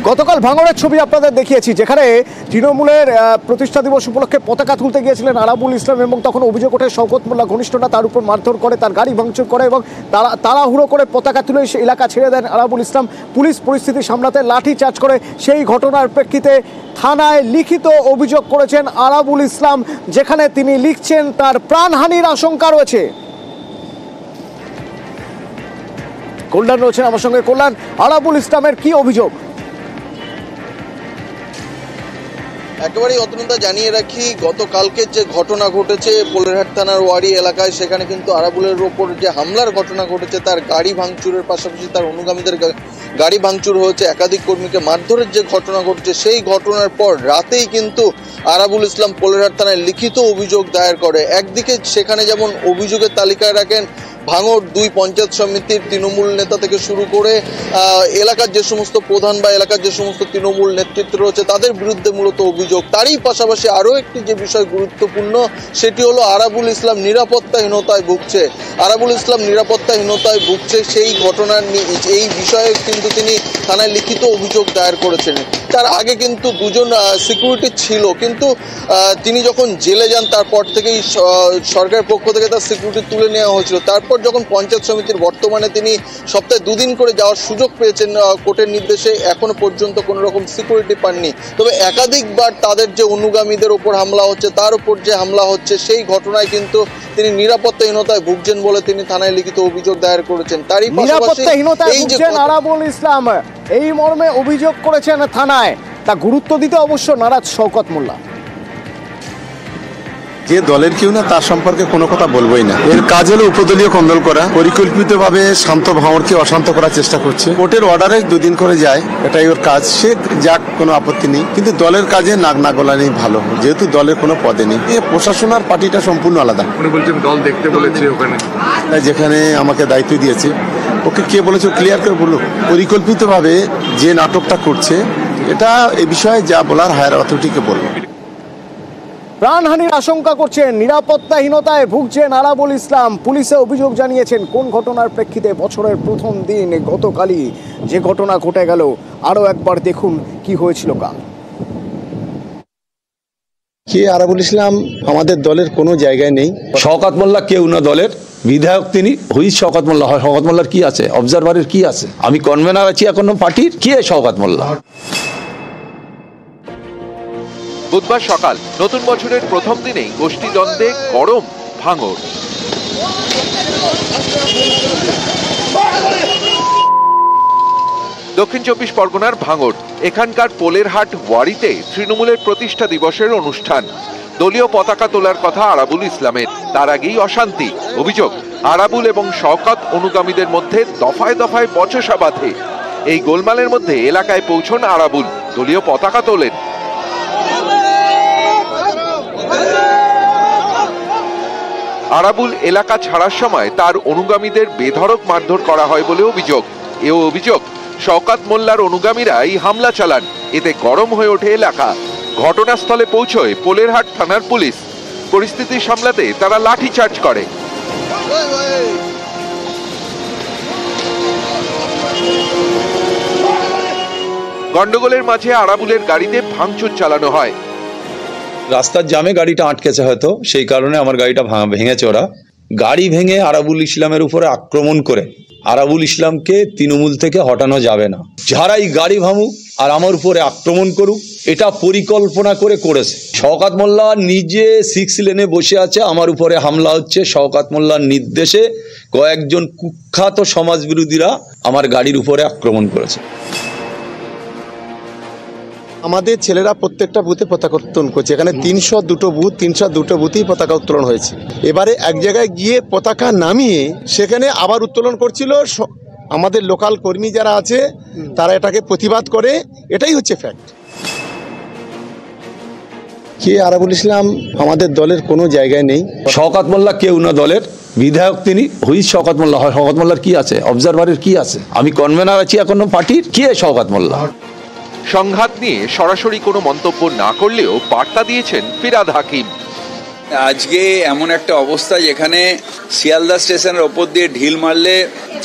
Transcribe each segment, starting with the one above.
গতকাল ভাঙড়ের ছবি আপনাদের দেখিয়েছি, যেখানে তৃণমূলের প্রতিষ্ঠা দিবস উপলক্ষে পতাকা তুলতে গিয়েছিলেন আরাবুল ইসলাম এবং তখন অভিযোগ ওঠে শওকত মোল্লা ঘনিষ্ঠরা তার উপর মারধর করে, তার গাড়ি ভাঙচুর করে এবং তাড়াহুড়ো করে পতাকা তুলে সে এলাকা ছেড়ে দেন আরাবুল ইসলাম। পুলিশ পরিস্থিতি সামলাতে লাঠি চার্জ করে। সেই ঘটনার প্রেক্ষিতে থানায় লিখিত অভিযোগ করেছেন আরাবুল ইসলাম, যেখানে তিনি লিখছেন তার প্রাণহানির আশঙ্কা রয়েছে। কল্যাণ রয়েছেন আমার সঙ্গে। কল্যাণ, আরাবুল ইসলামের কি অভিযোগ? একেবারেই অতনুদা জানিয়ে রাখি, গতকালকে যে ঘটনা ঘটেছে পোলেরহাট থানার ওয়ারি এলাকায়, সেখানে কিন্তু আরাবুলের ওপর যে হামলার ঘটনা ঘটেছে, তার গাড়ি ভাঙচুরের পাশাপাশি তার অনুগামীদের গাড়ি ভাঙচুর হয়েছে, একাধিক কর্মীকে মারধরের যে ঘটনা ঘটেছে, সেই ঘটনার পর রাতেই কিন্তু আরাবুল ইসলাম পোলেরহাট থানায় লিখিত অভিযোগ দায়ের করে। একদিকে সেখানে যেমন অভিযোগের তালিকায় রাখেন ভাঙড় 2 পঞ্চায়েত সমিতির তৃণমূল নেতা থেকে শুরু করে এলাকার যে সমস্ত প্রধান বা এলাকার যে সমস্ত তৃণমূল নেতৃত্ব রয়েছে তাদের বিরুদ্ধে মূলত অভিযোগ। তারই পাশাপাশি আরও একটি যে বিষয় গুরুত্বপূর্ণ, সেটি হলো আরাবুল ইসলাম নিরাপত্তাহীনতায় ভুগছে। আরাবুল ইসলাম নিরাপত্তাহীনতায় ভুগছে সেই ঘটনার এই বিষয়ে কিন্তু তিনি থানায় লিখিত অভিযোগ দায়ের করেছেন। তার আগে কিন্তু দুজন সিকিউরিটি ছিল, কিন্তু তিনি যখন জেলে যান তারপর থেকেই সরকারের পক্ষ থেকে তার সিকিউরিটি তুলে নেওয়া হয়েছিল। তারপর যখন পঞ্চায়েত সমিতির বর্তমানে তিনি সপ্তাহে 2 দিন করে যাওয়ার সুযোগ পেয়েছেন কোর্টের নির্দেশে, এখনো পর্যন্ত কোনো রকম সিকিউরিটি পাননি। তবে একাধিকবার তাদের যে অনুগামীদের ওপর হামলা হচ্ছে, তার উপর যে হামলা হচ্ছে, সেই ঘটনায় কিন্তু তিনি নিরাপত্তাহীনতায় ভুগছেন বলে তিনি থানায় লিখিত অভিযোগ দায়ের করেছেন। তারই পাশাপাশি এই যে আরাবুল ইসলাম এই মর্মে অভিযোগ করেছেন থানায়, তা গুরুত্ব দিতে অবশ্য নারাজ শওকত মোল্লা। যে দলের কেউ না তার সম্পর্কে কোনো কথা বলবোই না। এর কাজ হলো উপদলীয় কন্দল করা, পরিকল্পিতভাবে শান্ত ভাঙড়কে অশান্ত করার চেষ্টা করছে। কোর্টের অর্ডারে 2 দিন করে যায়, এটাই ওর কাজ। সে যাক, কোনো আপত্তি নেই, কিন্তু দলের কাজে নাক না গলানি ভালো, যেহেতু দলের কোনো পদে নেই। প্রশাসন আর পার্টিটা সম্পূর্ণ আলাদা। উনি বলছেন দল দেখতে বলেছে ওখানে, যেখানে আমাকে দায়িত্ব দিয়েছে, ওকে কে বলেছে ক্লিয়ার করে বলুক। পরিকল্পিতভাবে যে নাটকটা করছে, এটা এ বিষয়ে যা বলার হায়ার অথরিটিকে বলবো। প্রাণহানির আশঙ্কা করছেন, নিরাপত্তাহীনতায় ভুগছেন আরাবুল ইসলাম। পুলিশে অভিযোগ জানিয়েছেন। কোন ঘটনার প্রেক্ষিতে? বছরের প্রথম দিন গতকালই যে ঘটনা ঘটে গেল, আরো একবার দেখুন কি হয়েছিল কাল। কে আরাবুল ইসলাম আমাদের দলের কোনো জায়গায় নেই। শওকত মোল্লা কেউ না দলের, বিধায়ক তিনি। হুইজ শওকত মোল্লা? শওকত মোল্লার কি আছে? অবজারভারের কি আছে? আমি কনভেনার আছি এখনো পার্টির। কে শওকত মোল্লা? বুধবার সকাল নতুন বছরের প্রথম দিনেই গোষ্ঠীদ্বন্দ্বে গরম ভাঙড়। দক্ষিণ 24 পরগনার ভাঙড়। এখানকার পোলেরহাট ওয়ারিতে তৃণমূলের প্রতিষ্ঠা দিবসের অনুষ্ঠান। দলীয় পতাকা তোলার কথা আরাবুল ইসলামের। তার আগেই অশান্তি। অভিযোগ, আরাবুল এবং শওকত অনুগামীদের মধ্যে দফায় দফায় বচসা বাঁধে। এই গোলমালের মধ্যে এলাকায় পৌঁছন আরাবুল, দলীয় পতাকা তোলেন। আরাবুল এলাকা ছাড়ার সময় তার অনুগামীদের বেধড়ক মারধর করা হয় বলে অভিযোগ। এও অভিযোগ, শওকত মোল্লার অনুগামীরা এই হামলা চালান। এতে গরম হয়ে ওঠে এলাকা। ঘটনাস্থলে পৌঁছয় পোলেরহাট থানার পুলিশ। পরিস্থিতি সামলাতে তারা লাঠি চার্জ করে। গন্ডগোলের মাঝে আরাবুলের গাড়িতে ভাঙচুর চালানো হয়। রাস্তার জামে গাড়িটা আটকেছে, হয়তো সেই কারণে আমার গাড়িটা ভেঙেছে ওরা। গাড়ি ভেঙে আরাবুল ইসলামের উপরে আক্রমণ করে আরাবুল ইসলামকে তৃণমূল থেকে হটানো যাবে না। যারাই গাড়ি ভাঙুক আর আমার উপরে আক্রমণ করুক, এটা পরিকল্পনা করে করেছে। শওকত মোল্লা নিজে 6 লেনে বসে আছে, আমার উপরে হামলা হচ্ছে। শওকত মোল্লার নির্দেশে কয়েকজন কুখ্যাত সমাজবিরোধীরা আমার গাড়ির উপরে আক্রমণ করেছে। আমাদের ছেলেরা প্রত্যেকটা বুথে পতাকা উত্তোলন করছে। এখানে 302টো বুথ, 302টো বুথেই পতাকা উত্তোলন হয়েছে। এবারে এক জায়গায় গিয়ে পতাকা নামিয়ে সেখানে আবার উত্তোলন করছিল। আমাদের লোকাল কর্মী যারা আছে তারা এটাকে প্রতিবাদ করে, এটাই হচ্ছে ফ্যাক্ট। কে আরাবুল ইসলাম আমাদের দলের কোনো জায়গায় নেই। শওকত মোল্লা কেউ না দলের, বিধায়ক তিনি। হুইজ শওকত মোল্লা? শওকত মোল্লার কি আছে? অবজারভারের কি আছে? আমি কনভেনার আছি এখনো পার্টির। কে শওকত মোল্লা? সংঘাত নিয়ে সরাসরি কোনো মন্তব্য না করলেও বার্তা দিয়েছেন ফিরাদ হাকিম। আজকে এমন একটা অবস্থা যেখানে শিয়ালদা স্টেশনের ওপর দিয়ে ঢিল মারলে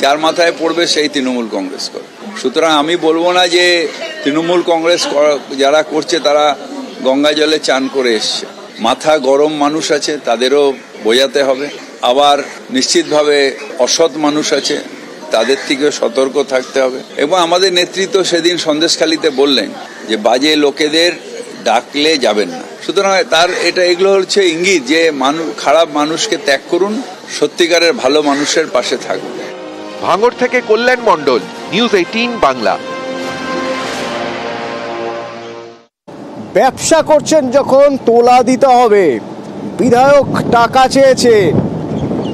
যার মাথায় পড়বে সেই তৃণমূল কংগ্রেস করে। সুতরাং আমি বলবো না যে তৃণমূল কংগ্রেস যারা করছে তারা গঙ্গা জলে চান করে এসছে। মাথা গরম মানুষ আছে, তাদেরও বোঝাতে হবে। আবার নিশ্চিতভাবে অসৎ মানুষ আছে, তাদের থেকেও সতর্ক থাকতে হবে। এবং আমাদের নেতৃত্ব সেদিন সন্দেশখালিতে বললেন যে বাজে লোকেদের ডাকলে যাবেন না। সুতরাং এগুলো হচ্ছে ইঙ্গিত যে খারাপ মানুষকে ত্যাগ করুন, সত্যিকারের ভালো মানুষের পাশে থাকুন। ভাঙড় থেকে কল্যাণ মণ্ডল, নিউজ 18 বাংলা। ব্যবসা করছেন যখন তোলা দিতে হবে, বিধায়ক টাকা চেয়েছে,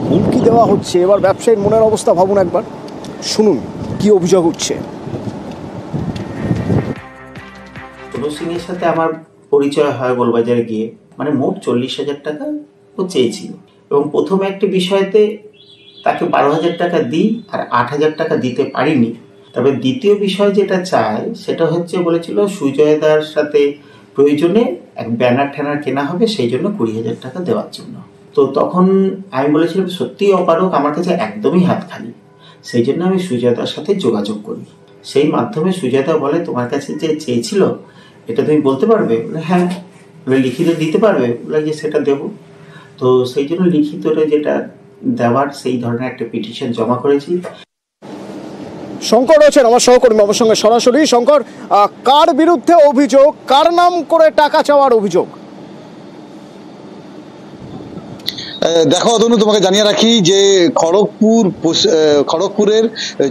হুমকি দেওয়া হচ্ছে। এবার ব্যবসায়ীর মনের অবস্থা ভাবুন একবার, শুনুন কি অভিযোগ উঠছে। তনু সিং এর সাথে আমার পরিচয় হয় গোলবাজারে গিয়ে, মানে মোট 40,000 টাকা ও চেয়েছিল এবং প্রথম একটি বিষয়তে তাকে 12,000 টাকা দিই আর 8,000 টাকা দিতে পারিনি। তবে দ্বিতীয় বিষয় যেটা চাই সেটা হচ্ছে বলেছিল সুজয়দার সাথে প্রয়োজনে এক ব্যানার ট্যানার কেনা হবে, সেই জন্য 20,000 টাকা দেওয়ার জন্য। তো তখন আমি বলেছিলাম সত্যিই অপারক, আমার কাছে একদমই হাত খালি। সেই জন্য আমি সুজয়দার সাথে যোগাযোগ করি। সেই মাধ্যমে সুজয়দা বলে তোমার কাছে যে চেয়েছিল এটা তুমি বলতে পারবে? হ্যাঁ। লিখিত দিতে পারবে? বলে যে সেটা দেব। তো সেই জন্য লিখিতটা যেটা দেওয়ার সেই ধরনের একটা পিটিশন জমা করেছি। শঙ্কর রয়েছেন আমার সহকর্মী আমার সঙ্গে সরাসরি। শঙ্কর, কার বিরুদ্ধে অভিযোগ, কার নাম করে টাকা চাওয়ার অভিযোগ? দেখো অতনু, তোমাকে জানিয়ে রাখি যে খড়গপুরের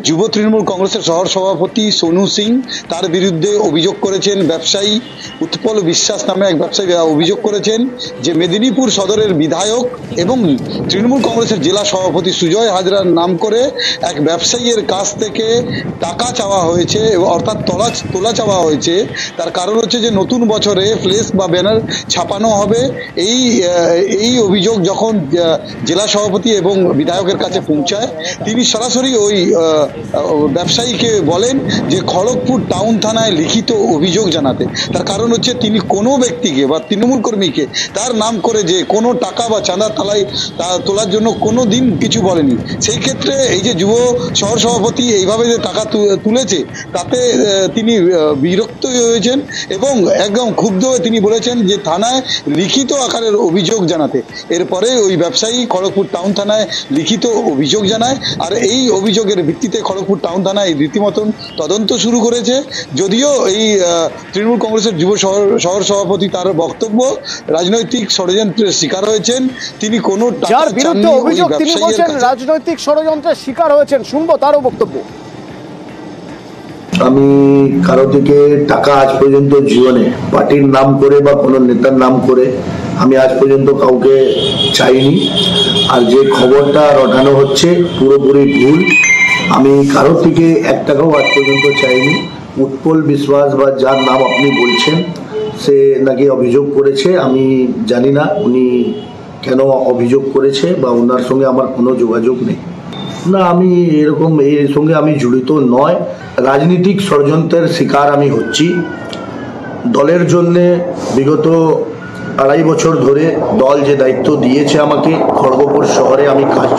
যুব তৃণমূল কংগ্রেসের শহর সভাপতি সোনু সিং, তার বিরুদ্ধে অভিযোগ করেছেন ব্যবসায়ী উৎপল বিশ্বাস নামে এক ব্যবসায়ী অভিযোগ করেছেন যে মেদিনীপুর সদরের বিধায়ক এবং তৃণমূল কংগ্রেসের জেলা সভাপতি সুজয় হাজরার নাম করে এক ব্যবসায়ীর কাছ থেকে টাকা চাওয়া হয়েছে, অর্থাৎ তোলা চাওয়া হয়েছে। তার কারণ হচ্ছে যে নতুন বছরে ফ্লেক্স বা ব্যানার ছাপানো হবে। এই অভিযোগ যখন জেলা সভাপতি এবং বিধায়কের কাছে পৌঁছায়, তিনি সরাসরি ওই ব্যবসায়ীকে বলেন যে খড়গপুর টাউন থানায় লিখিত অভিযোগ জানাতে। তার কারণ হচ্ছে তিনি কোনো ব্যক্তিকে বা তৃণমূল কর্মীকে তার নাম করে যে কোনো টাকা বা চাঁদা তোলার জন্য কোনো দিন কিছু বলেনি। সেই ক্ষেত্রে এই যে যুব শহর সভাপতি এইভাবে যে টাকা তুলেছে তাতে তিনি বিরক্ত হয়েছেন এবং একদম ক্ষুব্ধ হয়ে তিনি বলেছেন যে থানায় লিখিত আকারের অভিযোগ জানাতে। এরপরে ওই ব্যবসায়ী খড়গপুর টাউন থানায় লিখিত অভিযোগ জানায়, আর এই অভিযোগের ভিত্তিতে খড়গপুর টাউন থানায় রীতিমতন তদন্ত শুরু করেছে। যদিও এই তৃণমূল কংগ্রেসের যুব শহর সভাপতি তার বক্তব্য রাজনৈতিক ষড়যন্ত্রের শিকার হয়েছেন, তিনি কোনো যার বিরুদ্ধে অভিযোগ তিনি বলছেন রাজনৈতিক ষড়যন্ত্রের শিকার হয়েছেন। শুনবো তারও বক্তব্য। আমি কারো থেকে টাকা আজ পর্যন্ত জীবনে পার্টির নাম করে বা কোনো নেতার নাম করে আমি আজ পর্যন্ত কাউকে চাইনি। আর যে খবরটা রটানো হচ্ছে পুরোপুরি ভুল। আমি কারো থেকে 1 টাকাও আজ পর্যন্ত চাইনি। উৎপল বিশ্বাস বা যার নাম আপনি বলছেন সে নাকি অভিযোগ করেছে, আমি জানি না উনি কেন অভিযোগ করেছে বা ওনার সঙ্গে আমার কোনো যোগাযোগ নেই। না, আমি এরকম এর সঙ্গে আমি জড়িত নয়। রাজনৈতিক ষড়যন্ত্রের শিকার আমি হচ্ছি। দলের জন্যে বিগত 2.5 বছর ধরে দল যে দায়িত্ব দিয়েছে আমাকে, খড়গপুর শহরে আমি কাজ